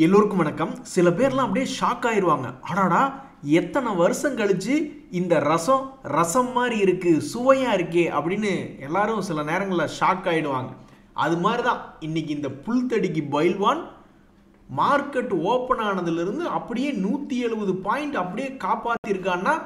எல்லோருக்கும் வணக்கம். சில பேர்லாம் அப்படியே ஷாக் ஆயிடுவாங்க. அடாடா, எத்தனை வருஷம் கழிச்சு இந்த ரசம் மாதிரி இருக்கு, சுவையா இருக்கே அப்படின்னு எல்லாரும் சில நேரங்களில் ஷாக் ஆயிடுவாங்க. அது மாதிரி தான் இன்னைக்கு இந்த புல்தடிக்கு பைல்வான் மார்க்கெட் ஓப்பன் ஆனதுலேருந்து அப்படியே 170 பாயிண்ட் அப்படியே காப்பாற்றிருக்கான்னா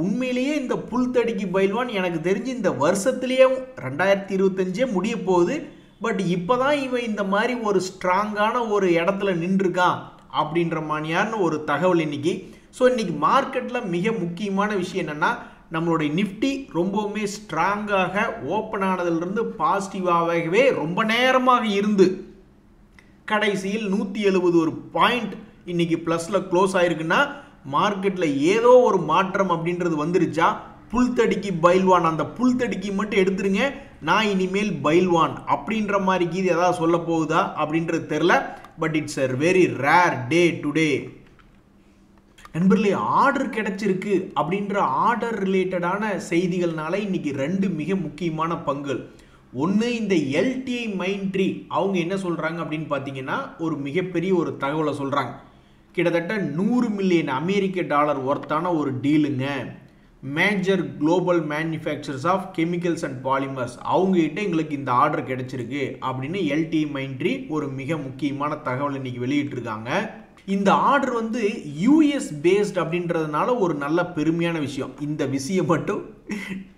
உண்மையிலேயே இந்த புல்தடிக்கு பைல்வான் எனக்கு தெரிஞ்சு இந்த வருஷத்துலேயே 2025 முடிய போகுது. பட் இப்போதான் இவன் இந்த மாதிரி ஒரு ஸ்ட்ராங்கான ஒரு இடத்துல நின்றுருக்கான் அப்படின்ற மாதிரியான ஒரு தகவல் இன்னைக்கு. ஸோ இன்னைக்கு மார்க்கெட்டில் மிக முக்கியமான விஷயம் என்னென்னா, நம்மளுடைய நிஃப்டி ரொம்பவுமே ஸ்ட்ராங்காக ஓப்பன் ஆனதுலேருந்து பாசிட்டிவாகவே ரொம்ப நேரமாக இருந்து கடைசியில் 170 ஒரு பாயிண்ட் இன்னைக்கு ப்ளஸில் க்ளோஸ் ஆயிருக்குன்னா மார்க்கெட்டில் ஏதோ ஒரு மாற்றம் அப்படின்றது வந்துருச்சா? புல்தடிக்கு பைல்வான், அந்த புல்தடிக்கு மட்டும் எடுத்துருங்க, நான் இனிமேல் பைல்வான் அப்படின்ற மாதிரி இது ஏதாவது சொல்ல போகுதா அப்படின்றது தெரில. But it's a very rare day today. நண்பர்களே, ஆர்டர் கிடைச்சிருக்கு அப்படின்ற ஆர்டர் ரிலேட்டடான செய்திகள்னால இன்னைக்கு ரெண்டு மிக முக்கியமான பங்குகள். ஒன்று, இந்த எல்டிஐ மைண்ட்ரி அவங்க என்ன சொல்கிறாங்க அப்படின்னு பார்த்தீங்கன்னா, ஒரு மிகப்பெரிய ஒரு தகவலை சொல்கிறாங்க. கிட்டத்தட்ட 100 மில்லியன் அமெரிக்க டாலர் ஒர்த்தான ஒரு டீலுங்க. Major global manufacturers of chemicals and polymers அவங்ககிட்ட எங்களுக்கு இந்த ஆர்டர் கிடைச்சிருக்கு அப்படின்னு எல்டிஐ மைண்ட்ரி ஒரு மிக முக்கியமான தகவல் இன்னைக்கு வெளியிட்டிருக்காங்க. இந்த ஆர்டர் வந்து யூஎஸ் பேஸ்ட் அப்படின்றதுனால ஒரு நல்ல பெருமையான விஷயம். இந்த விஷயம் மட்டும்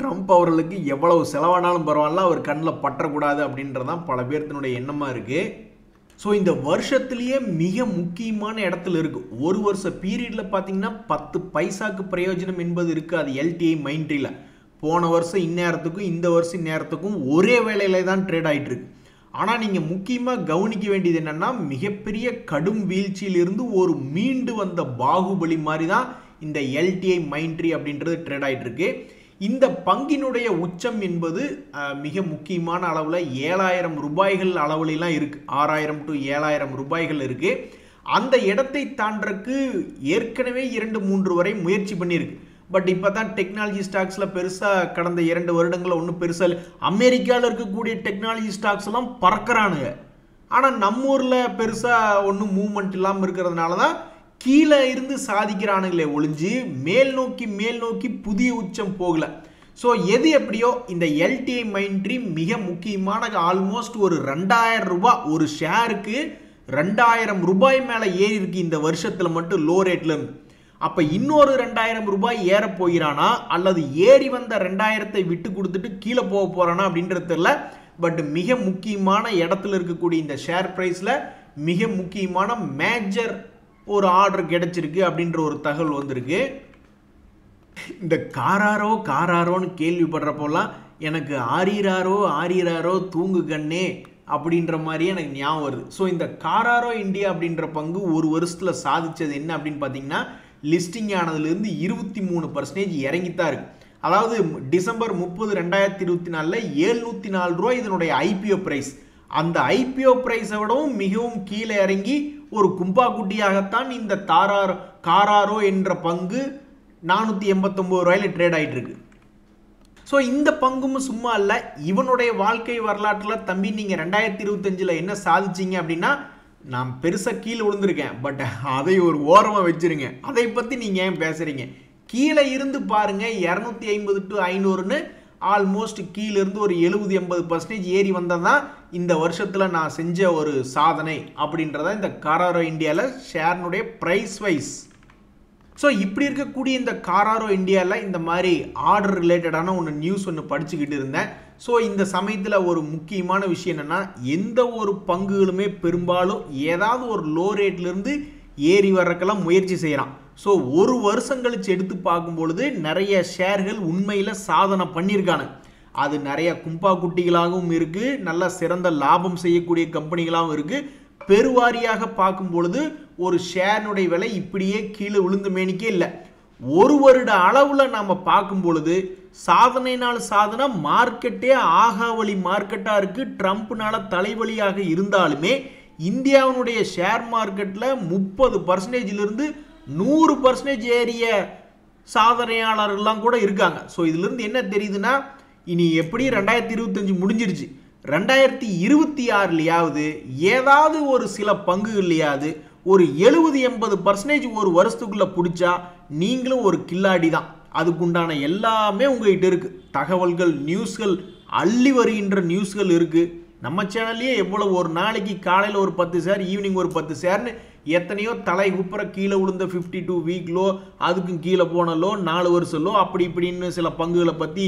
ட்ரம்ப் அவர்களுக்கு எவ்வளவு செலவானாலும் பரவாயில்ல, அவர் கண்ணில் பற்றக்கூடாது அப்படின்றதான் பல பேர்த்தினுடைய எண்ணமாக இருக்குது. ஸோ இந்த வருஷத்துலேயே மிக முக்கியமான இடத்துல இருக்குது. ஒரு வருஷ பீரியடில் பார்த்தீங்கன்னா 10 பைசாக்கு பிரயோஜனம் என்பது இருக்குது. அது எல்டிஐ மைண்ட்ரியில் போன வருஷம் இந்நேரத்துக்கும் இந்த வருஷம் இந்நேரத்துக்கும் ஒரே வேலையில தான் ட்ரேட் ஆகிட்டு இருக்கு. ஆனால் நீங்கள் முக்கியமாக கவனிக்க வேண்டியது என்னென்னா, மிகப்பெரிய கடும் வீழ்ச்சியிலிருந்து ஒரு மீண்டு வந்த பாகுபலி மாதிரி தான் இந்த எல்டிஐ மைண்ட்ரி அப்படின்றது ட்ரேட் ஆகிட்டு இருக்கு. இந்த பங்கினுடைய உச்சம் என்பது மிக முக்கியமான அளவில் 7000 ரூபாய்கள் அளவுலாம் இருக்குது. 6000 to 7000 ரூபாய்கள் இருக்குது. அந்த இடத்தை தாண்டறக்கு ஏற்கனவே 2-3 வரை முயற்சி பண்ணியிருக்கு. பட் இப்போ தான் டெக்னாலஜி ஸ்டாக்ஸில் பெருசாக கடந்த 2 வருடங்களில் ஒன்றும் பெருசாக அமெரிக்காவில் இருக்கக்கூடிய டெக்னாலஜி ஸ்டாக்ஸ் எல்லாம் பறக்கிறானுங்க. ஆனால் நம்ம ஊரில் பெருசாக ஒன்றும் மூவ்மெண்ட் இல்லாமல் இருக்கிறதுனால தான் கீழே இருந்து சாதிக்கிறானுங்களே ஒழிஞ்சு மேல் நோக்கி புதிய உச்சம் போகல. ஸோ எது எப்படியோ இந்த எல்டிஐ மைண்ட்ரி மிக முக்கியமான ஆல்மோஸ்ட் ஒரு 2000 ரூபாய் ஒரு ஷேருக்கு 2000 ரூபாய் மேலே ஏறி இருக்கு இந்த வருஷத்தில் மட்டும் லோ ரேட்ல இருந்து. அப்போ இன்னொரு 2000 ரூபாய் ஏற போகிறானா அல்லது ஏறி வந்த 2000-ஐ விட்டு கொடுத்துட்டு கீழே போக போறானா அப்படின்றது தெரியல. பட் மிக முக்கியமான இடத்துல இருக்கக்கூடிய இந்த ஷேர் பிரைஸில் மிக முக்கியமான மேஜர் ஒரு ஆர்டர் கிடைச்சிருக்கு அப்படின்ற ஒரு தகவல் வந்திருக்கு. இந்த காராரோன்னு கேள்விப்படுறப்போலாம் எனக்கு ஆரீராரோ தூங்கு கண்ணே அப்படின்ற மாதிரியே எனக்கு ஞாபகம் வருது. ஸோ இந்த காராரோ இந்தியா அப்படின்ற பங்கு ஒரு வருஷத்தில் சாதிச்சது என்ன அப்படின்னு பார்த்தீங்கன்னா, லிஸ்டிங் ஆனதுலேருந்து 23% இறங்கித்தான் இருக்கு. அதாவது டிசம்பர் 30, 2024 704 ரூபாய் இதனுடைய ஐபிஓ பிரைஸ். அந்த ஐபிஓ பிரைஸை விடவும் மிகவும் கீழே இறங்கி ஒரு கும்பாக்குட்டியாகத்தான் இந்த காராரோ என்ற பங்கு 489 ரூபாயில ட்ரேட் ஆகிட்டு இருக்கு. ஸோ இந்த பங்கும் சும்மா இல்லை. இவனுடைய வாழ்க்கை வரலாற்றில் தம்பி நீங்கள் 2025 என்ன சாதிச்சிங்க அப்படின்னா, நான் பெருசாக கீழே விழுந்திருக்கேன், பட் அதை ஒரு ஓரமாக வச்சிருங்க. அதை பற்றி நீங்கள் ஏன் பேசுகிறீங்க? கீழே இருந்து பாருங்க, 250 to 500ன்னு ஆல்மோஸ்ட் கீழிருந்து ஒரு 70-80% ஏறி வந்ததான் இந்த வருஷத்தில் நான் செஞ்ச ஒரு சாதனை அப்படின்றத இந்த காராரோ இந்தியாவில் ஷேர்னுடைய ப்ரைஸ் வைஸ். ஸோ இப்படி இருக்கக்கூடிய இந்த காராரோ இந்தியாவில் இந்த மாதிரி ஆர்டர் ரிலேட்டடான நியூஸ் ஒன்று படிச்சுக்கிட்டு இருந்தேன். ஸோ இந்த சமயத்தில் ஒரு முக்கியமான விஷயம் என்னென்னா, எந்த ஒரு பங்குகளுமே பெரும்பாலும் ஏதாவது ஒரு லோ ரேட்லேருந்து ஏறி வர்றதுக்கெல்லாம் முயற்சி செய்கிறான். ஸோ ஒரு வருஷம் கழிச்சு எடுத்து பார்க்கும் பொழுது நிறைய ஷேர்கள் உண்மையில் சாதனை பண்ணியிருக்கானு. அது நிறைய கும்பா குட்டிகளாகவும் இருக்குது, நல்ல சிறந்த லாபம் செய்யக்கூடிய கம்பெனிகளாகவும் இருக்குது. பெருவாரியாக பார்க்கும் பொழுது ஒரு ஷேர்னுடைய விலை இப்படியே கீழே விழுந்து மேனிக்கே இல்லை. ஒரு வருட அளவில் நாம் பார்க்கும் பொழுது சாதனைனால் சாதனை மார்க்கெட்டே ஆகாவளி மார்க்கெட்டாக இருக்குது. ட்ரம்ப்னால தலைவலியாக இருந்தாலுமே இந்தியாவினுடைய ஷேர் மார்க்கெட்டில் 30%லிருந்து 100% ஏறிய சாதனையாளர்கள்லாம் கூட இருக்காங்க. ஸோ இதிலிருந்து என்ன தெரியுதுன்னா, இனி எப்படி 2025 முடிஞ்சிருச்சு, 2026லயாவது ஏதாவது ஒரு சில பங்குகள்லையாவது ஒரு 70-80% ஒரு வருஷத்துக்குள்ள பிடிச்சா நீங்களும் ஒரு கில்லாடி தான். அதுக்குண்டான எல்லாமே உங்ககிட்ட இருக்கு. தகவல்கள், நியூஸ்கள், அள்ளி வருகின்ற நியூஸ்கள் இருக்கு. நம்ம சேனல்லையே எவ்வளவு ஒரு நாளைக்கு காலையில் ஒரு 10 ஷேர், ஈவினிங் ஒரு 10 ஷேர்னு எத்தனையோ தலை குப்புற கீழே விழுந்த 52 வீக் லோ, அதுக்கும் கீழே போன லோ, 4 வருஷம் லோ, அப்படி இப்படின்னு சில பங்குகளை பற்றி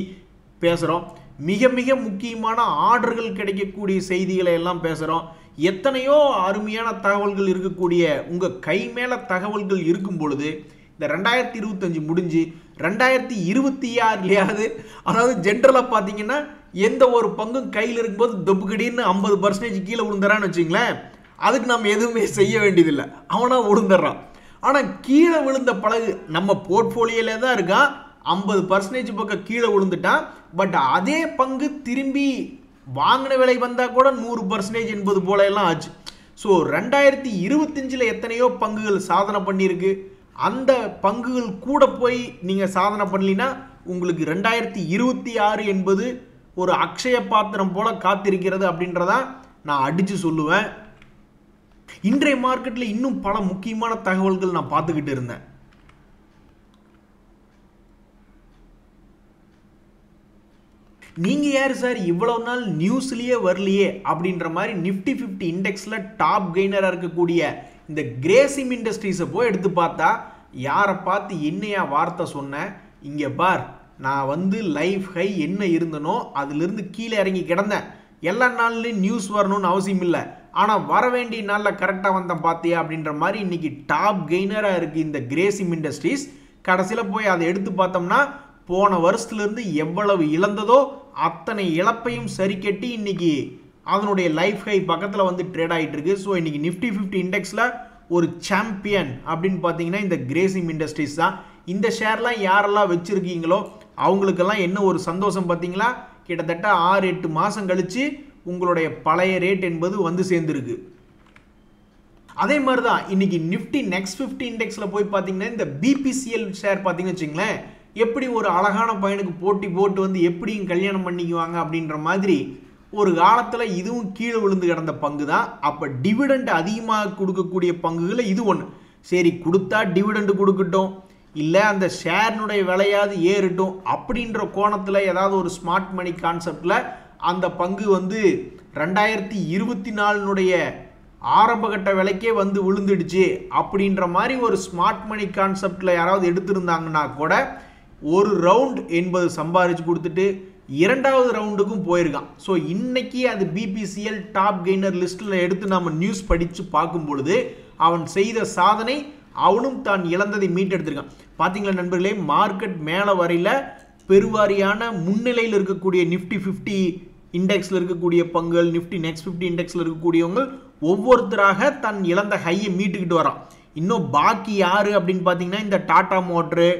பேசுகிறோம். மிக மிக முக்கியமான ஆர்டர்கள் கிடைக்கக்கூடிய செய்திகளை எல்லாம் பேசுகிறோம். எத்தனையோ அருமையான தகவல்கள் இருக்கக்கூடிய உங்கள் கை மேலே தகவல்கள் இருக்கும் பொழுது இந்த 2025 முடிஞ்சு 2026 அதாவது ஜென்ரலாக பார்த்தீங்கன்னா எந்த ஒரு பங்கும் கையில் இருக்கும்போது தொப்புக்கடின்னு 50% கீழே விழுந்துறான்னு வச்சுங்களேன், அதுக்கு நம்ம எதுவுமே செய்ய வேண்டியதில்லை, அவனா விழுந்துடுறான். ஆனால் கீழே விழுந்த பழகு நம்ம போர்ட்ஃபோலியோலே தான் இருக்கான், 50% பக்கம் கீழே விழுந்துட்டான். பட் அதே பங்கு திரும்பி வாங்கின விலை வந்தால் கூட 100% என்பது போல எல்லாம் ஆச்சு. ஸோ 2025 எத்தனையோ பங்குகள் சாதனை பண்ணியிருக்கு. அந்த பங்குகள் கூட போய் நீங்கள் சாதனை பண்ணலினா உங்களுக்கு 2026 என்பது ஒரு அக்ஷய பாத்திரம் போல காத்திருக்கிறது அப்படின்றதான் நான் அடித்து சொல்லுவேன். இன்றைய மார்க்கெட்டில் இன்னும் பல முக்கியமான தகவல்கள் நான் பார்த்துக்கிட்டு இருந்தேன். நீங்கள் யார் சார் இவ்வளவு நாள் நியூஸ்லேயே வரலையே அப்படின்ற மாதிரி நிஃப்டி 50 இண்டெக்ஸில் டாப் கெய்னராக இருக்கக்கூடிய இந்த கிரேசிம் இண்டஸ்ட்ரீஸை போய் எடுத்து பார்த்தா யாரை பார்த்து என்னையா வார்த்தை சொன்னேன், இங்கே பார் நான் வந்து லைஃப் ஹை என்ன இருந்தனோ அதிலிருந்து கீழே இறங்கி கிடந்தேன், எல்லா நாள்லையும் நியூஸ் வரணும்னு அவசியம் இல்லை, ஆனால் வர வேண்டிய நாளில் கரெக்டாக வந்தேன் பார்த்தியா அப்படின்ற மாதிரி இன்னைக்கு டாப் கெய்னராக இருக்குது இந்த கிரேசிம் இண்டஸ்ட்ரீஸ். கடைசியில் போய் அதை எடுத்து பார்த்தோம்னா போன வருஷத்துலேருந்து எவ்வளவு இழந்ததோ அத்தனை இழப்பையும் சரி கட்டி இன்னைக்கு அதனுடைய லைஃப் ஹை பக்கத்தில் வந்து ட்ரேட் ஆகிட்டு இருக்கு. ஸோ இன்னைக்கு நிஃப்டி 50 இண்டெக்ஸில் ஒரு சாம்பியன் அப்படின்னு பார்த்தீங்கன்னா இந்த கிரேசிம் இண்டஸ்ட்ரீஸ் தான். இந்த ஷேர்லாம் யாரெல்லாம் வச்சுருக்கீங்களோ அவங்களுக்கெல்லாம் என்ன ஒரு சந்தோஷம் பார்த்தீங்களா, கிட்டத்தட்ட 6-8 மாதம் கழித்து உங்களுடைய பழைய ரேட் என்பது வந்து சேர்ந்துருக்கு. அதே மாதிரி தான் இன்னைக்கு நிஃப்டி நெக்ஸ்ட் 50 இண்டெக்ஸில் போய் பார்த்தீங்கன்னா இந்த பிபிசிஎல் ஷேர் பார்த்தீங்கன்னு வச்சுங்களேன், எப்படி ஒரு அழகான பையனுக்கு போட்டி போட்டு வந்து எப்படியும் கல்யாணம் பண்ணிக்குவாங்க அப்படின்ற மாதிரி ஒரு காலத்தில் இதுவும் கீழே விழுந்து கிடந்த பங்கு தான். அப்போ டிவிடெண்ட் அதிகமாக கொடுக்கக்கூடிய பங்குகளை இது ஒன்று. சரி கொடுத்தா டிவிடெண்ட் கொடுக்கட்டும், இல்லை அந்த ஷேர்னுடைய விலையாவது ஏறட்டும் அப்படின்ற கோணத்தில் ஏதாவது ஒரு ஸ்மார்ட் மணி கான்செப்டில் அந்த பங்கு வந்து 2024 ஆரம்பகட்ட விலைக்கே வந்து விழுந்துடுச்சு அப்படின்ற மாதிரி ஒரு ஸ்மார்ட் மணி கான்செப்டில் யாராவது எடுத்திருந்தாங்கன்னா கூட ஒரு ரவுண்ட் என்பது சம்பாதிச்சு கொடுத்துட்டு 2வது ரவுண்டுக்கும் போயிருக்கான். ஸோ இன்னைக்கு அது பிபிசிஎல் டாப் கெய்னர் லிஸ்ட்டில் எடுத்து நம்ம நியூஸ் படித்து பார்க்கும் பொழுது அவன் செய்த சாதனை, அவனும் தான் இழந்ததை மீட்டெடுத்திருக்கான். பார்த்தீங்களா நண்பர்களே, மார்க்கெட் மேலே வரையில் பெருவாரியான முன்னிலையில் இருக்கக்கூடிய நிஃப்டி 50 இண்டெக்ஸில் இருக்கக்கூடிய பங்குகள், நிஃப்டி நெக்ஸ்ட் 50 இண்டெக்ஸில் இருக்கக்கூடியவங்க ஒவ்வொருத்தராக தன் இழந்த ஹையை மீட்டுக்கிட்டு வரான். இன்னும் பாக்கி யார் அப்படின்னு பார்த்தீங்கன்னா இந்த டாடா மோட்ரு,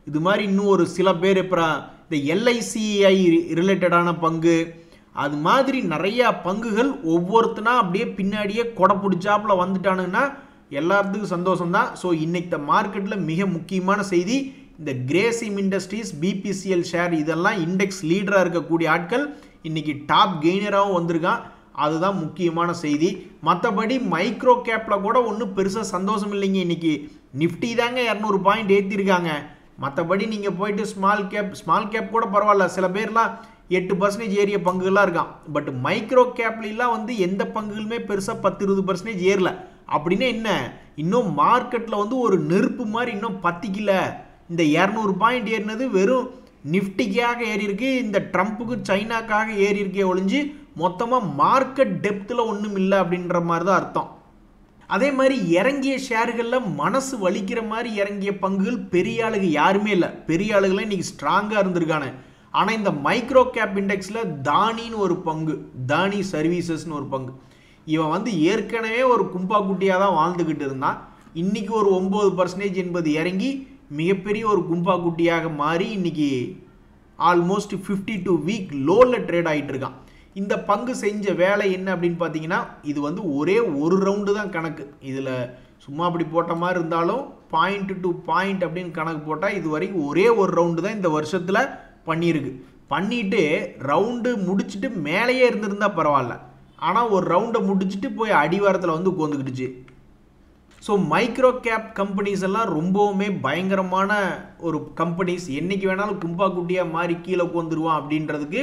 இது மாதிரி இன்னும் ஒரு சில பேர், அப்புறம் இந்த எல்ஐசிஐ ரிலேட்டடான பங்கு, அது மாதிரி நிறையா பங்குகள் ஒவ்வொருத்தனா அப்படியே பின்னாடியே கொடை பிடிச்சாப்புல வந்துட்டானுங்கன்னா எல்லாத்துக்கும் சந்தோஷம்தான். ஸோ இன்னைக்கு மார்க்கெட்டில் மிக முக்கியமான செய்தி, இந்த கிரேசிம் இண்டஸ்ட்ரீஸ், பிபிசிஎல் ஷேர் இதெல்லாம் இண்டெக்ஸ் லீடராக இருக்கக்கூடிய ஆட்கள் இன்னைக்கு டாப் கெய்னராகவும் வந்திருக்கான். அதுதான் முக்கியமான செய்தி. மற்றபடி மைக்ரோ கேப்பில் கூட ஒன்றும் பெருசாக சந்தோஷம் இல்லைங்க. இன்னைக்கு நிஃப்டி தாங்க 200 பாயிண்ட் ஏற்றிருக்காங்க. மற்றபடி நீங்கள் போயிட்டு ஸ்மால் கேப் கூட பரவாயில்ல, சில பேர்லாம் 8% ஏறிய பங்குகள்லாம் இருக்கான். பட் மைக்ரோ கேப்லாம் வந்து எந்த பங்குகளுமே பெருசாக 10-20% ஏறல. அப்படின்னு என்ன, இன்னும் மார்க்கெட்டில் வந்து ஒரு நெருப்பு மாதிரி இன்னும் பத்திக்கல. இந்த 200 பாயிண்ட் ஏறினது வெறும் நிஃப்டிக்காக ஏறி இருக்கு, இந்த ட்ரம்ப்புக்கு சைனாக்காக ஏறி இருக்கே ஒழிஞ்சு மொத்தமாக மார்க்கெட் டெப்த்தில் ஒன்றும் இல்லை அப்படின்ற மாதிரி தான் அர்த்தம். அதே மாதிரி இறங்கிய ஷேர்களில் மனசு வலிக்கிற மாதிரி இறங்கிய பங்குகள் பெரிய ஆளுங்க யாருமே இல்லை. பெரிய ஆளுகளை இன்னைக்கு ஸ்ட்ராங்காக இருந்திருக்கானு. ஆனால் இந்த மைக்ரோ கேப் இண்டெக்ஸில் தானின்னு ஒரு பங்கு, தானி சர்வீசஸ்னு ஒரு பங்கு, இவன் வந்து ஏற்கனவே ஒரு கும்பா குட்டியாக தான் வாழ்ந்துக்கிட்டு இருந்தான். இன்னைக்கு ஒரு 9% என்பது இறங்கி மிகப்பெரிய ஒரு கும்பா குட்டியாக மாறி இன்னைக்கு ஆல்மோஸ்ட் 52 வீக் லோவில் ட்ரேட் ஆகிட்டு இருக்கான். இந்த பங்கு செஞ்ச வேலை என்ன அப்படின்னு பார்த்தீங்கன்னா, இது வந்து ஒரே ஒரு ரவுண்டு தான் கணக்கு. இதில் சும்மா அப்படி போட்ட மாதிரி இருந்தாலும் பாயிண்ட் டு பாயிண்ட் அப்படின்னு கணக்கு போட்டால் இது வரைக்கும் ஒரே ஒரு ரவுண்டு தான் இந்த வருஷத்தில் பண்ணியிருக்கு. பண்ணிட்டு ரவுண்டு முடிச்சுட்டு மேலேயே இருந்திருந்தால் பரவாயில்ல, ஆனால் ஒரு ரவுண்டை முடிச்சுட்டு போய் அடிவாரத்தில் வந்து உட்காந்துக்கிட்டுச்சு. ஸோ மைக்ரோ கேப் கம்பெனிஸ் எல்லாம் ரொம்பவுமே பயங்கரமான ஒரு கம்பெனிஸ், என்னைக்கு வேணாலும் கும்பா குட்டியாக மாறி கீழே வந்துருவான் அப்படின்றதுக்கு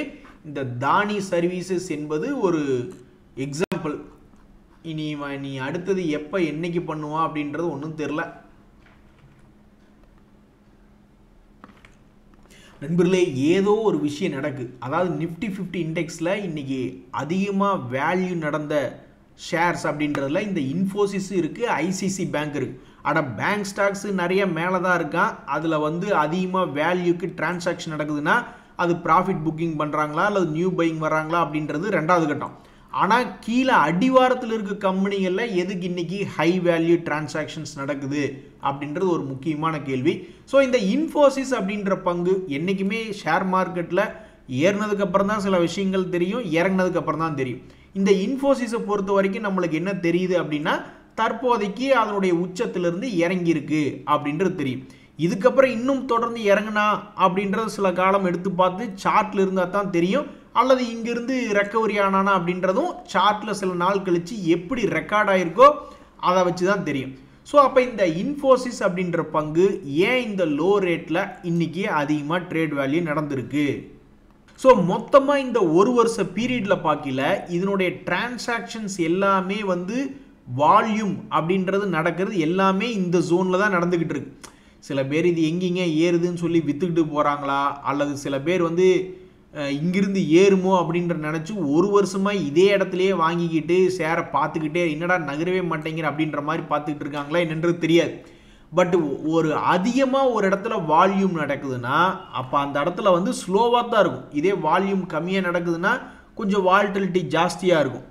இந்த தானி சர்வீசஸ் என்பது ஒரு எக்ஸாம்பிள். நீ அடுத்தது எப்போ என்னைக்கு பண்ணுவான் அப்படின்றது ஒன்றும் தெரில. நண்பர்களே, ஏதோ ஒரு விஷயம் நடக்குது. அதாவது நிஃப்டி 50 இண்டெக்ஸில் இன்னைக்கு அதிகமாக வேல்யூ நடந்த ஷேர்ஸ் அப்படின்றதுல இந்த இன்ஃபோசிஸ் இருக்குது, ஐசிசி பேங்க் இருக்குது. ஆனால் பேங்க் ஸ்டாக்ஸு நிறைய மேலே தான் இருக்கான். அதில் வந்து அதிகமாக வேல்யூக்கு டிரான்சாக்ஷன் நடக்குதுன்னா அது ப்ராஃபிட் புக்கிங் பண்ணுறாங்களா அல்லது நியூ பையிங் வர்றாங்களா அப்படின்றது ரெண்டாவது கட்டம். ஆனால் கீழே அடிவாரத்தில் இருக்க கம்பெனிகளில் எதுக்கு இன்னைக்கு ஹை வேல்யூ டிரான்சாக்ஷன்ஸ் நடக்குது அப்படின்றது ஒரு முக்கியமான கேள்வி. ஸோ இந்த இன்ஃபோசிஸ் அப்படின்ற பங்கு என்றைக்குமே ஷேர் மார்க்கெட்டில் ஏறினதுக்கு அப்புறம் தான் சில விஷயங்கள் தெரியும், இறங்கினதுக்கு அப்புறம் தான் தெரியும். இந்த இன்ஃபோசிஸை பொறுத்த வரைக்கும் நம்மளுக்கு என்ன தெரியுது அப்படின்னா தற்போதைக்கு அதனுடைய உச்சத்திலிருந்து இறங்கியிருக்கு அப்படின்றது தெரியும். இதுக்கப்புறம் இன்னும் தொடர்ந்து இறங்கினா அப்படின்றது சில காலம் எடுத்து பார்த்து சார்ட்ல இருந்தால் தான் தெரியும். அல்லது இங்கிருந்து ரெக்கவரி ஆனானா அப்படின்றதும் சார்ட்டில் சில நாள் கழித்து எப்படி ரெக்கார்ட் ஆகிருக்கோ அதை வச்சு தான் தெரியும். ஸோ அப்போ இந்த இன்ஃபோசிஸ் அப்படின்ற பங்கு ஏன் இந்த லோ ரேட்டில் இன்றைக்கி அதிகமாக ட்ரேட் வேல்யூ நடந்திருக்கு? ஸோ மொத்தமாக இந்த ஒரு வருஷ பீரியடில் பார்க்கல இதனுடைய டிரான்சாக்ஷன்ஸ் எல்லாமே வந்து வால்யூம் அப்படின்றது நடக்கிறது எல்லாமே இந்த ஜோனில் தான் நடந்துக்கிட்டு இருக்கு. சில பேர் இது எங்கேங்க ஏறுதுன்னு சொல்லி விற்றுக்கிட்டு போகிறாங்களா, அல்லது சில பேர் வந்து இங்கிருந்து ஏறுமோ அப்படின்ற நினச்சி ஒரு வருஷமாக இதே இடத்துலையே வாங்கிக்கிட்டு ஷேரை பார்த்துக்கிட்டே என்னடா நகரவே மாட்டேங்கிற அப்படின்ற மாதிரி பார்த்துக்கிட்டு இருக்காங்களா என்னன்றது தெரியாது. பட் ஒரு அதிகமாக ஒரு இடத்துல வால்யூம் நடக்குதுன்னா அப்போ அந்த இடத்துல வந்து ஸ்லோவாக தான் இருக்கும். இதே வால்யூம் கம்மியாக நடக்குதுன்னா கொஞ்சம் வால்டிலிட்டி ஜாஸ்தியாக இருக்கும்.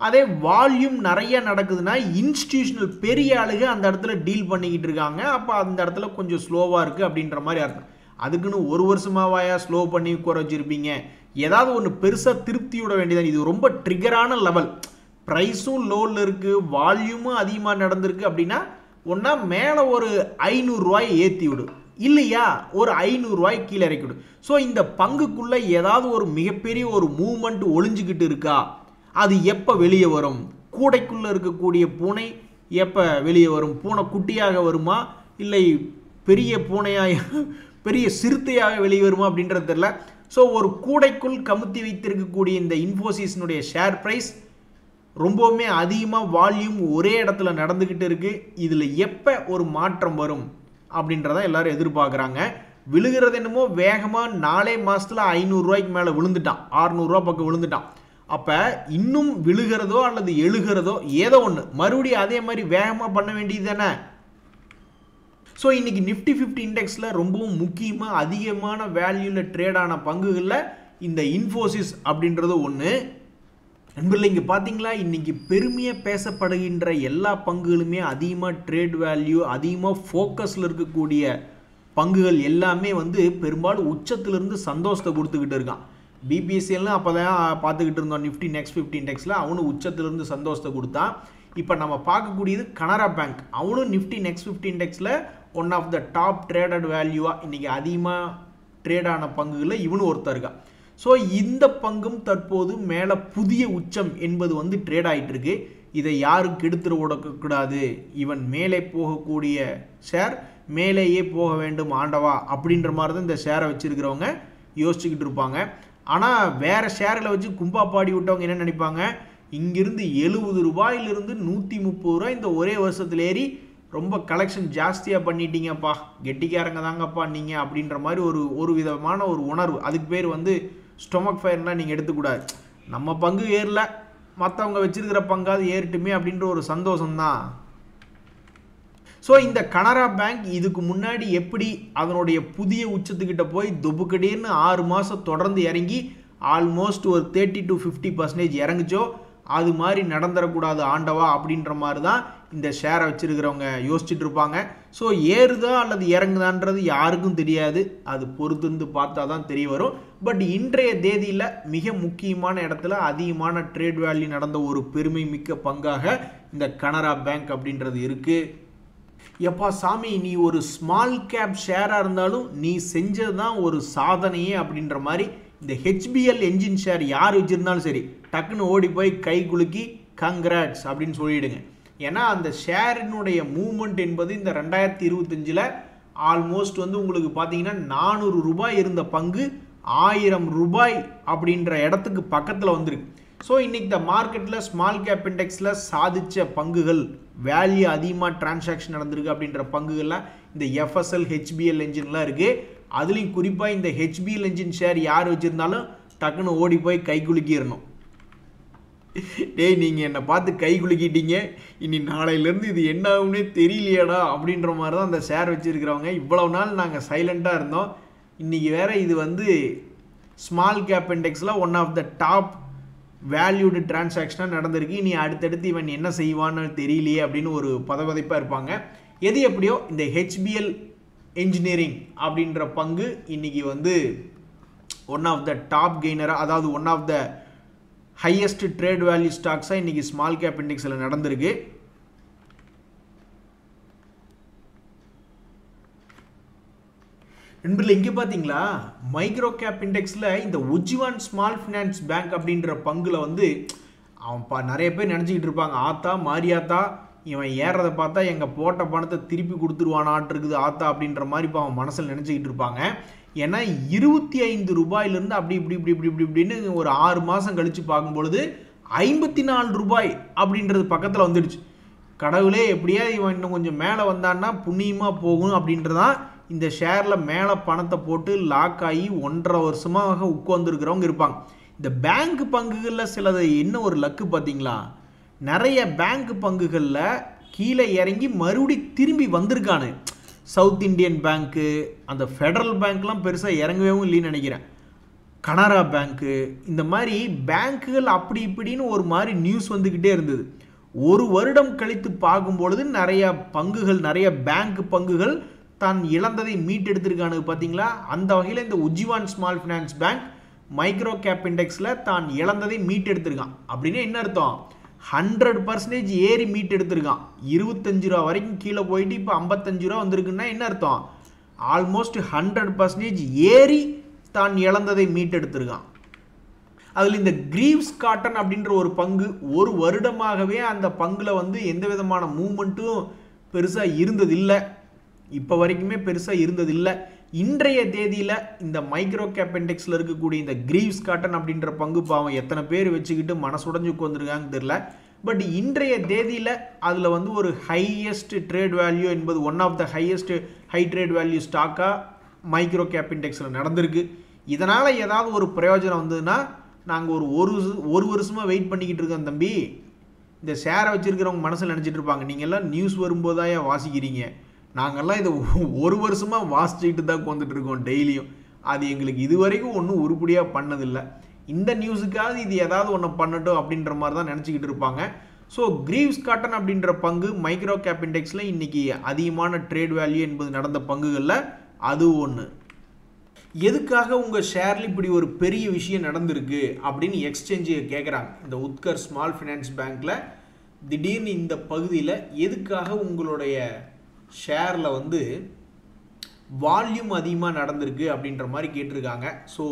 அதே வால்யூம் நிறைய நடக்குதுன்னா இன்ஸ்டிடியூஷனல் பெரிய ஆளுங்க அந்த இடத்துல டீல் பண்ணிக்கிட்டு இருக்காங்க, அப்போ அந்த இடத்துல கொஞ்சம் ஸ்லோவாக இருக்குது அப்படின்ற மாதிரி அர்த்தம். அதுக்குன்னு ஒரு வருஷமாவாயா ஸ்லோ பண்ணி குறைச்சிருப்பீங்க? ஏதாவது ஒன்று பெருசாக திருப்தியோட வேண்டியதான். இது ரொம்ப ட்ரிகரான லெவல், ப்ரைஸும் லோவில் இருக்குது, வால்யூமும் அதிகமாக நடந்திருக்கு அப்படின்னா ஒன்றா மேலே ஒரு 500 ரூபாய் ஏற்றி விடு, இல்லையா ஒரு 500 ரூபாய் கீழே இறக்கி விடு. ஸோ இந்த பங்குக்குள்ளே ஏதாவது ஒரு மிகப்பெரிய ஒரு மூவ்மெண்ட் ஒளிஞ்சிக்கிட்டு இருக்கா? அது எப்போ வெளியே வரும்? கூடைக்குள்ளே இருக்கக்கூடிய பூனை எப்போ வெளியே வரும்? பூனை குட்டியாக வருமா இல்லை பெரிய பூனையாக பெரிய சிறுத்தையாக வெளியே வருமா அப்படின்றது தெரியல. ஸோ ஒரு கூடைக்குள் கமுத்தி வைத்திருக்கக்கூடிய இந்த இன்ஃபோசிஸினுடைய ஷேர் ப்ரைஸ் ரொம்பவுமே அதிகமாக வால்யூம் ஒரே இடத்துல நடந்துக்கிட்டு இருக்குது. இதில் எப்போ ஒரு மாற்றம் வரும் அப்படின்றத எல்லாரும் எதிர்பார்க்குறாங்க. விழுகிறது என்னமோ வேகமாக 4 மாதத்தில் 500 ரூபாய்க்கு மேலே விழுந்துட்டான், 600 ரூபா பக்கம் விழுந்துட்டான். அப்போ இன்னும் விழுகிறதோ அல்லது எழுகிறதோ ஏதோ ஒன்று மறுபடியும் அதே மாதிரி வேகமாக பண்ண வேண்டியது தானே. ஸோ இன்றைக்கி நிஃப்டி 50 இண்டெக்ஸில் ரொம்பவும் முக்கியமாக அதிகமான வேல்யூவில் ட்ரேடான பங்குகளில் இந்த இன்ஃபோசிஸ் அப்படின்றது ஒன்று. நண்பர்களே, இங்கே பார்த்தீங்களா இன்றைக்கி பெருமையாக பேசப்படுகின்ற எல்லா பங்குகளுமே அதிகமாக ட்ரேட் வேல்யூ அதிகமாக ஃபோக்கஸில் இருக்கக்கூடிய பங்குகள் எல்லாமே வந்து பெரும்பாலும் உச்சத்திலிருந்து சந்தோஷத்தை கொடுத்துக்கிட்டு இருக்கான். பிபிஎஸ்சிலாம் அப்போ தான் பார்த்துக்கிட்டு இருந்தோம். நிஃப்டி நெக்ஸ்ட் 50 இண்டெக்ஸில் அவனும் உச்சத்திலிருந்து சந்தோஷத்தை கொடுத்தான். இப்போ நம்ம பார்க்கக்கூடியது கனரா பேங்க், அவனும் நிஃப்டி நெக்ஸ்ட் 50 இண்டெக்ஸில் one of the top traded வேல்யூவாக இன்றைக்கி அதிகமாக ட்ரேடான பங்குகளில் இவனு ஒருத்தர் இருக்கா. ஸோ இந்த பங்கும் தற்போது மேலே புதிய உச்சம் என்பது வந்து ட்ரேட் ஆகிட்டு இருக்கு. இதை யாரும் கெடுத்துட விடக்கூடாது, இவன் மேலே போகக்கூடிய ஷேர் மேலேயே போக வேண்டும் ஆண்டவா அப்படின்ற மாதிரி தான் இந்த ஷேரை வச்சுருக்கிறவங்க யோசிச்சுக்கிட்டு இருப்பாங்க. ஆனால் வேறு ஷேரில் வச்சு கும்பா பாடி விட்டவங்க என்ன நினைப்பாங்க, இங்கிருந்து 70 ரூபாயிலிருந்து 130 ரூபாய் இந்த ஒரே வருஷத்தில் ஏறி ரொம்ப கலெக்ஷன் ஜாஸ்தியாக பண்ணிட்டீங்கப்பா, கெட்டிக்காரங்க தாங்கப்பா நீங்கள் அப்படின்ற மாதிரி ஒரு விதமான ஒரு உணர்வு. அதுக்கு பேர் வந்து ஸ்டொமக் ஃபயர்லாம் நீங்கள் எடுத்துக்கூடாது. நம்ம பங்கு ஏறல, மற்றவங்க வச்சிருக்கிற பங்காவது ஏறட்டுமே அப்படின்ற ஒரு சந்தோஷம்தான். ஸோ இந்த கனரா பேங்க் இதுக்கு முன்னாடி எப்படி அதனுடைய புதிய உச்சத்துக்கிட்ட போய் துபுக்கடின்னு 6 மாதம் தொடர்ந்து இறங்கி ஆல்மோஸ்ட் ஒரு 30 to 50% இறங்குச்சோ அது மாதிரி நடந்துடக்கூடாது ஆண்டவா அப்படின்ற மாதிரி தான் இந்த ஷேரை வச்சுருக்கிறவங்க யோசிச்சுட்டு இருப்பாங்க. ஸோ ஏறுதா அல்லது இறங்குதான்றது யாருக்கும் தெரியாது, அது பொறுத்திருந்து பார்த்தா தான் தெரிய வரும். பட் இன்றைய தேதியில் மிக முக்கியமான இடத்துல அதிகமான ட்ரேட் வேல்யூ நடந்த ஒரு பெருமை மிக்க பங்காக இந்த கனரா பேங்க் அப்படின்றது இருக்குது. எப்பா சாமி, நீ ஒரு ஸ்மால் கேப் ஷேராக இருந்தாலும் நீ செஞ்சது தான் ஒரு சாதனையே அப்படின்ற மாதிரி இந்த ஹெச்பிஎல் என்ஜின் ஷேர் யார் வச்சுருந்தாலும் சரி டக்குன்னு ஓடி போய் கை குலுக்கி கங்க்ராட்ஸ் அப்படின்னு சொல்லிவிடுங்க. ஏன்னா அந்த ஷேரினுடைய மூவ்மெண்ட் என்பது இந்த 2025 ஆல்மோஸ்ட் வந்து உங்களுக்கு பார்த்தீங்கன்னா 400 ரூபாய் இருந்த பங்கு 1000 ரூபாய் அப்படின்ற இடத்துக்கு பக்கத்தில் வந்திருக்கு. ஸோ இன்னைக்கு இந்த மார்க்கெட்டில் ஸ்மால் கேப் இண்டெக்ஸில் சாதித்த பங்குகள், வேல்யூ அதிகமாக டிரான்சாக்ஷன் நடந்திருக்கு அப்படின்ற பங்குகள்லாம் இந்த எஃப்எஸ்எல், ஹெச்பிஎல் என்ஜின்லாம் இருக்குது. அதுலேயும் குறிப்பாக இந்த ஹெச்பிஎல் என்ஜின் ஷேர் யார் வச்சுருந்தாலும் டக்குன்னு ஓடி போய் கை குலுக்கிடணும். டேய், நீங்கள் என்னை பார்த்து கை குலுக்கிட்டீங்க, இனி நாளையிலேருந்து இது என்ன ஆகும்னே தெரியலையாடா அப்படின்ற மாதிரி தான் அந்த ஷேர் வச்சுருக்கிறவங்க. இவ்வளவு நாள் நாங்கள் சைலண்ட்டாக இருந்தோம், இன்றைக்கி வேறு இது வந்து ஸ்மால் கேப் இண்டெக்ஸில் one of the top valued டிரான்சாக்ஷனாக நடந்திருக்கு. இனி அடுத்தடுத்து இவன் என்ன செய்வான்னு தெரியலையே அப்படின்னு ஒரு பதவதைப்பாக இருப்பாங்க. எது எப்படியோ இந்த ஹெச்பிஎல் என்ஜினியரிங் அப்படின்ற பங்கு இன்னைக்கு வந்து ஒன் ஆஃப் த டாப் கெய்னராக, அதாவது one of the highest trade value ஸ்டாக்ஸாக இன்னைக்கு ஸ்மால் கேப் இண்டெக்ஸில் நடந்திருக்கு. நண்பர்கள், இங்கே பார்த்தீங்களா மைக்ரோ கேப் இண்டெக்ஸில் இந்த உஜ்ஜீவன் ஸ்மால் ஃபினான்ஸ் பேங்க் அப்படின்ற பங்கில் வந்து அவன் நிறைய பேர் நினச்சிக்கிட்டு இருப்பாங்க, ஆத்தா மாரியாத்தா இவன் ஏறதை பார்த்தா எங்கள் போட்ட பணத்தை திருப்பி கொடுத்துருவானாட்டு இருக்குது ஆத்தா அப்படின்ற மாதிரி இப்போ அவன் மனசில் நினச்சிக்கிட்டு இருப்பாங்க. ஏன்னா 25 ரூபாயிலிருந்து அப்படி இப்படி இப்படி இப்படி இப்படி இப்படின்னு ஒரு 6 மாதம் கழித்து பார்க்கும்பொழுது 54 ரூபாய் அப்படின்றது பக்கத்தில் வந்துடுச்சு. கடவுளே, எப்படியா இவன் இன்னும் கொஞ்சம் மேலே வந்தான்னா புண்ணியமாக போகும் அப்படின்றதான் இந்த ஷேரில் மேலே பணத்தை போட்டு லாக் ஆகி 1.5 வருஷமாக உட்காந்துருக்கிறவங்க இருப்பாங்க. இந்த பேங்க் பங்குகளில் சிலது என்ன ஒரு லக்கு பார்த்தீங்களா, நிறைய பேங்க் பங்குகளில் கீழே இறங்கி மறுபடி திரும்பி வந்திருக்கானு. சவுத் இண்டியன் பேங்க்கு, அந்த ஃபெடரல் பேங்க்லாம் பெருசாக இறங்கவே இல்லைன்னு நினைக்கிறேன். கனரா பேங்க்கு, இந்த மாதிரி பேங்க்குகள் அப்படி இப்படின்னு ஒரு மாதிரி நியூஸ் வந்துக்கிட்டே இருந்தது. ஒரு வருடம் கழித்து பார்க்கும்பொழுது நிறைய பங்குகள், நிறைய பேங்க் பங்குகள் தான் இழந்ததை மீட்டெடுத்திருக்கானு பார்த்தீங்களா. அந்த வகையில் இந்த Ujjivan small finance bank micro cap இண்டெக்ஸில் தான் இழந்ததை மீட்டெடுத்திருக்கான். அப்படின்னு என்ன அர்த்தம், 100% ஏறி மீட்டெடுத்திருக்கான். 25 ரூபா வரைக்கும் கீழே போயிட்டு இப்போ 55 ரூபா வந்திருக்குன்னா என்ன அர்த்தம், ஆல்மோஸ்ட் 100% ஏறி தான் இழந்ததை மீட்டெடுத்திருக்கான். அதில் இந்த கிரீவ்ஸ் காட்டன் அப்படின்ற ஒரு பங்கு ஒரு வருடமாகவே அந்த பங்கில் வந்து எந்த விதமான மூவ்மெண்ட்டும் பெருசாக இருந்ததில்லை, இப்போ வரைக்குமே பெருசாக இருந்ததில்லை. இன்றைய தேதியில் இந்த மைக்ரோ கேப் இண்டெக்ஸில் இருக்கக்கூடிய இந்த கிரீவ்ஸ் காட்டன் அப்படின்ற பங்கு பாவம் எத்தனை பேர் வச்சுக்கிட்டு மனசுடைஞ்சு உட்காந்துருக்காங்கன்னு தெரியல. பட் இன்றைய தேதியில் அதில் வந்து ஒரு ஹையஸ்ட் ட்ரேட் வேல்யூ என்பது one of the highest high trade value ஸ்டாக்காக மைக்ரோ கேப் இண்டெக்ஸில் நடந்திருக்கு. இதனால் ஏதாவது ஒரு பிரயோஜனம் வந்ததுன்னா நாங்கள் ஒரு வருஷமாக வெயிட் பண்ணிக்கிட்டு இருக்கோம் தம்பி. இந்த ஷேரை வச்சுருக்கிறவங்க மனசில் நினச்சிட்டு இருப்பாங்க, நீங்கள்லாம் நியூஸ் வரும்போதாயா வாசிக்கிறீங்க, நாங்கள்லாம் இதை ஒரு வருஷமாக வாசிச்சுக்கிட்டு தான் வந்துட்டு இருக்கோம் டெய்லியும், அது எங்களுக்கு இது வரைக்கும் ஒன்றும் உருப்படியாக பண்ணதில்லை, இந்த நியூஸுக்காவது இது ஏதாவது ஒன்று பண்ணட்டும் அப்படின்ற மாதிரி தான் நினச்சிக்கிட்டு இருப்பாங்க. ஸோ கிரீவ்ஸ் காட்டன் அப்படின்ற பங்கு மைக்ரோ கேப் இண்டெக்ஸில் இன்றைக்கி அதிகமான ட்ரேட் வேல்யூ என்பது நடந்த பங்குகளில் அது ஒன்று. எதுக்காக உங்கள் ஷேரில் இப்படி ஒரு பெரிய விஷயம் நடந்திருக்கு அப்படின்னு எக்ஸ்சேஞ்சு கேட்குறாங்க. இந்த உத்கர் ஸ்மால் ஃபினான்ஸ் பேங்க்கில் திடீர்னு இந்த பகுதியில் எதுக்காக உங்களுடைய ஷேரில் வந்து வால்யூம் அதிகமாக நடந்திருக்கு அப்படின்ற மாதிரி கேட்டிருக்காங்க. ஸோ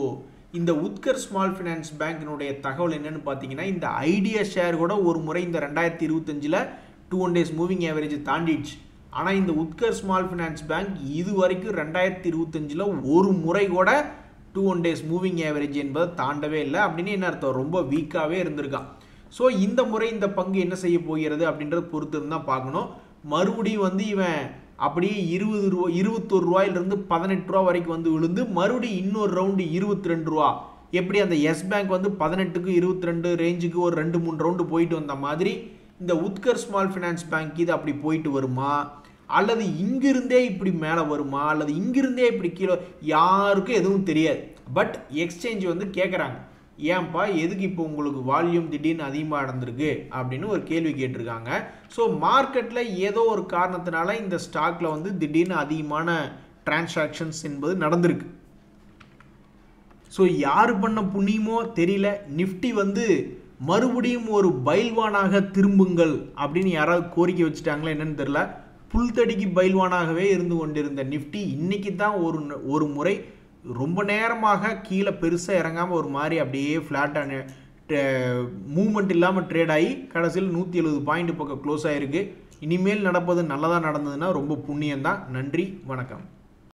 இந்த உத்கர் ஸ்மால் ஃபினான்ஸ் பேங்க்கினுடைய தகவல் என்னென்னு பார்த்தீங்கன்னா, இந்த ஐடியா ஷேர் கூட ஒரு முறை இந்த 2025 2 days மூவிங் ஆவரேஜ் தாண்டிடுச்சு. ஆனால் இந்த உத்கர் ஸ்மால் ஃபினான்ஸ் பேங்க் இது வரைக்கும் 2025 ஒரு முறை கூட 2 days மூவிங் ஆவரேஜ் என்பதை தாண்டவே இல்லை. அப்படின்னு என்ன அர்த்தம், ரொம்ப வீக்காகவே இருந்திருக்கான். ஸோ இந்த முறை இந்த பங்கு என்ன செய்ய போகிறது அப்படின்றத பொறுத்து தான் பார்க்கணும். மறுபடியும் வந்து இவன் அப்படியே 21 ரூபாயிலிருந்து 18 ரூபா வரைக்கும் வந்து விழுந்து மறுபடியும் இன்னொரு ரவுண்டு 22 ரூபா, எப்படி அந்த எஸ் பேங்க் வந்து 18க்கு 22 ரேஞ்சுக்கு ஒரு 2-3 ரவுண்டு போயிட்டு வந்த மாதிரி இந்த உத்கர் ஸ்மால் ஃபினான்ஸ் பேங்க் இது அப்படி போயிட்டு வருமா, அல்லது இங்கிருந்தே இப்படி மேலே வருமா, அல்லது இங்கிருந்தே இப்படி கீழே, யாருக்கும் எதுவும் தெரியாது. பட் எக்ஸ்சேஞ்ச் வந்து கேட்குறாங்க, ஏன்பா எதுக்கு இப்போ உங்களுக்கு வால்யூம் திடீர்னு அதிகமாக நடந்திருக்கு அப்படின்னு ஒரு கேள்வி கேட்டிருக்காங்க. ஸோ மார்க்கெட்டில் ஏதோ ஒரு காரணத்தினால இந்த ஸ்டாக்கில் வந்து திடீர்னு அதிகமான டிரான்சாக்ஷன்ஸ் என்பது நடந்திருக்கு. ஸோ யார் பண்ண புண்ணியமோ தெரியல, நிஃப்டி வந்து மறுபடியும் ஒரு பைல்வானாக திரும்புங்கள் அப்படின்னு யாராவது கோரிக்கை வச்சுட்டாங்களா என்னன்னு தெரியல. புல்தடிக்கு பைல்வானாகவே இருந்து கொண்டிருந்த நிஃப்டி இன்னைக்கு தான் ஒரு முறை ரொம்ப நேரமாக கீழே பெருசாக இறங்காமல் ஒரு மாதிரி அப்படியே ஃப்ளாட்டான மூவ்மெண்ட் இல்லாமல் ட்ரேட் ஆகி கடைசியில் 170 பாயிண்ட் பக்கம் க்ளோஸ் ஆகிருக்கு. இனிமேல் நடப்பது நல்லதாக நடந்ததுன்னா ரொம்ப புண்ணியம்தான். நன்றி, வணக்கம்.